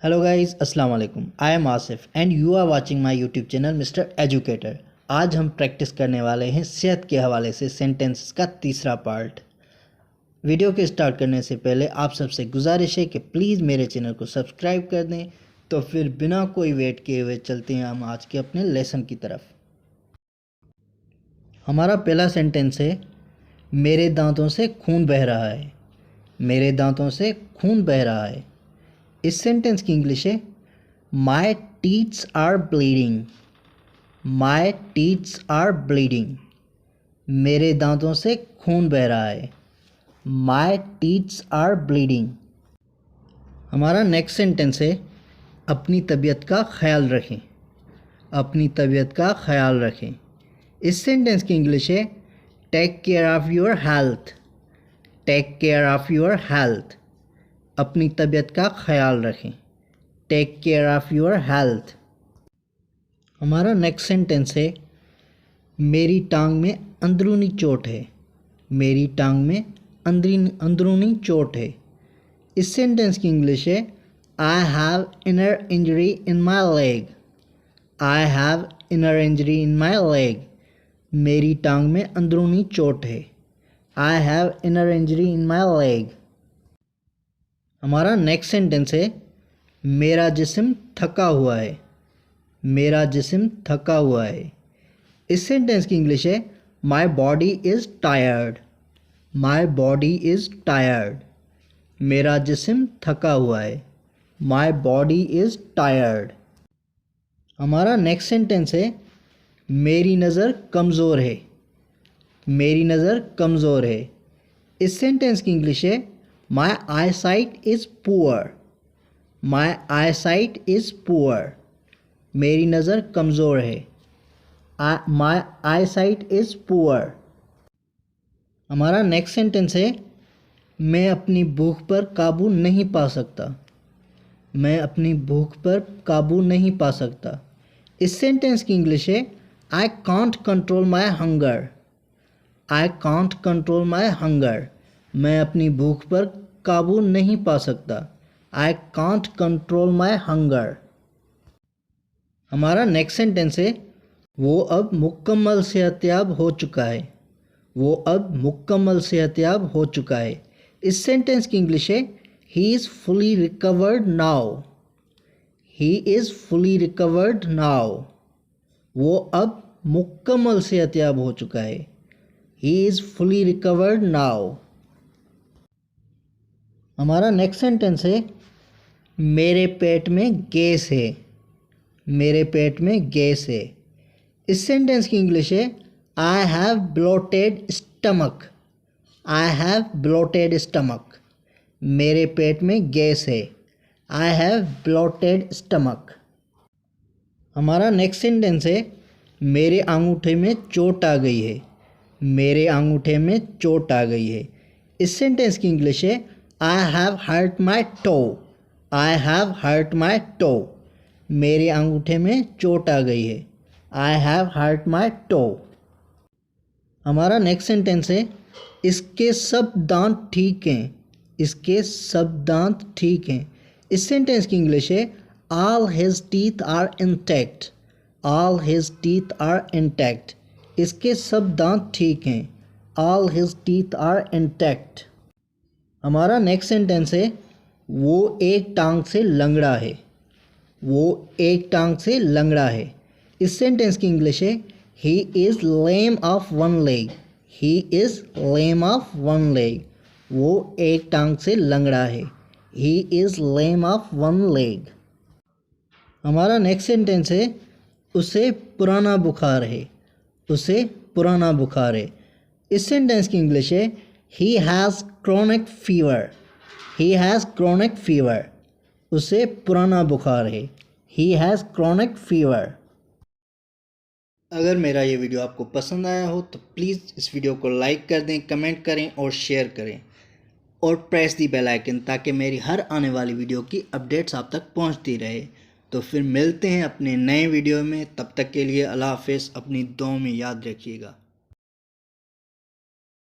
Hello guys, अस्सलाम वालेकुम। I am Asif and you are watching my YouTube channel mister educator. आज हम practice करने वाले हैं सेहत के हवाले से सेंटेंसेस का तीसरा पार्ट। वीडियो के स्टार्ट करने से पहले आप सबसे गुजारिश है कि प्लीज़ मेरे चैनल को सब्सक्राइब कर दें। तो फिर बिना कोई वेट किए हुए चलते हैं हम आज के अपने लेसन की तरफ। हमारा पहला सेंटेंस है, मेरे दांतों से खून बह रहा है। मेरे दांतों से खून बह रहा है। इस सेंटेंस की इंग्लिश है, my teeths are bleeding. My teeths are bleeding. मेरे दांतों से खून बह रहा है। My teeths are bleeding. हमारा नेक्स्ट सेंटेंस है, अपनी तबीयत का ख्याल रखें। अपनी तबीयत का ख्याल रखें। इस सेंटेंस की इंग्लिश है, take care of your health. Take care of your health. अपनी तबीयत का ख्याल रखें। Take care of your health. हमारा नेक्स्ट सेंटेंस है, मेरी टांग में अंदरूनी चोट है। मेरी टांग में अंदरूनी चोट है। इस सेंटेंस की इंग्लिश है, I have inner injury in my leg. I have inner injury in my leg. मेरी टांग में अंदरूनी चोट है। I have inner injury in my leg. हमारा नेक्स्ट सेंटेंस है, मेरा जिस्म थका हुआ है। मेरा जिस्म थका हुआ है। इस सेंटेंस की इंग्लिश है, my body is tired. My body is tired. मेरा जिस्म थका हुआ है। My body is tired. हमारा नेक्स्ट सेंटेंस है, मेरी नज़र कमज़ोर है। मेरी नज़र कमज़ोर है। इस सेंटेंस की इंग्लिश है, my eye sight is poor. My eye sight is poor. मेरी नज़र कमज़ोर है। My eye sight is poor. हमारा नेक्स्ट सेंटेंस है, मैं अपनी भूख पर काबू नहीं पा सकता। मैं अपनी भूख पर काबू नहीं पा सकता। इस सेंटेंस की इंग्लिश है, I can't control my hunger. I can't control my hunger. मैं अपनी भूख पर काबू नहीं पा सकता। I can't control my hunger. हमारा नेक्स्ट सेंटेंस है, वो अब मुकम्मल सेहतयाब हो चुका है। वो अब मुकम्मल सेहतयाब हो चुका है। इस सेंटेंस की इंग्लिश है, he is fully recovered now. He is fully recovered now. वो अब मुकम्मल सेहतयाब हो चुका है। He is fully recovered now. हमारा नेक्स्ट सेंटेंस है, मेरे पेट में गैस है। मेरे पेट में गैस है। इस सेंटेंस की इंग्लिश है, I have bloated stomach. I have bloated stomach. मेरे पेट में गैस है। I have bloated stomach. हमारा नेक्स्ट सेंटेंस है, मेरे अंगूठे में चोट आ गई है। मेरे अंगूठे में चोट आ गई है। इस सेंटेंस की इंग्लिश है, I have hurt my toe. I have hurt my toe. मेरे अंगूठे में चोट आ गई है। I have hurt my toe. हमारा नेक्स्ट सेंटेंस है, इसके सब दांत ठीक हैं। इसके सब दांत ठीक हैं। इस सेंटेंस की इंग्लिश है, all his teeth are intact. All his teeth are intact. इसके सब दांत ठीक हैं। All his teeth are intact. हमारा नेक्स्ट सेंटेंस है, वो एक टांग से लंगड़ा है। वो एक टांग से लंगड़ा है। इस सेंटेंस की इंग्लिश है, he is lame of one leg. He is lame of one leg. वो एक टांग से लंगड़ा है। He is lame of one leg. हमारा नेक्स्ट सेंटेंस है, उसे पुराना बुखार है। उसे पुराना बुखार है। इस सेंटेंस की इंग्लिश है, he has chronic fever. He has chronic fever. उसे पुराना बुखार है। He has chronic fever. अगर मेरा ये वीडियो आपको पसंद आया हो तो प्लीज़ इस वीडियो को लाइक कर दें, कमेंट करें और शेयर करें और प्रेस दी बेल आइकन ताकि मेरी हर आने वाली वीडियो की अपडेट्स आप तक पहुंचती रहे। तो फिर मिलते हैं अपने नए वीडियो में। तब तक के लिए अल्लाह हाफ़िज़। अपनी दुआ में याद रखिएगा।